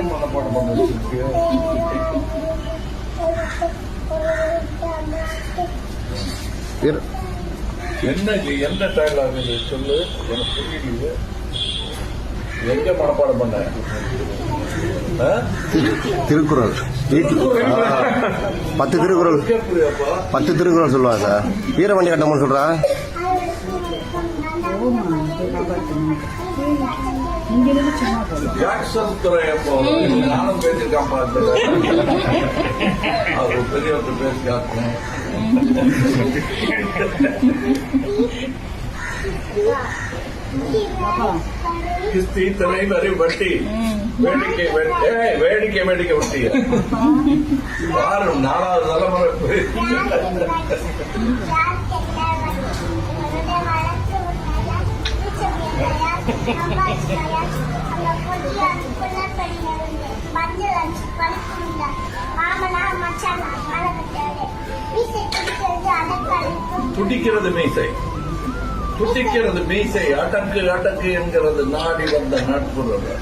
மனப்பாடம் பண்ண வச்சிருக்கியா? என்ன டயலாக் இது சொல்லு, எனக்கு புரியலையே. எங்க மனப்பாடம் பண்ண? திருக்குறள் 10 திருக்குறள் 10 திருக்குறள் சொல்லுவாங்க சார். வீரமணி கட்டமன் சொல்றா. நானும் பேசியிருக்கான் பார்த்து அவர் பெரியவர்கிட்ட பேசி காட்டுறேன். கிஸ்தி திரை வரி வட்டி வேடிக்கை வேடிக்கை வேடிக்கை வட்டி யாரு 4வது தலைமுறை துடிக்கிறது மீசை, துடிக்கிறது மீசை, அடக்கு அடக்கு என்கிறது நாடி வந்த நட்புறவு.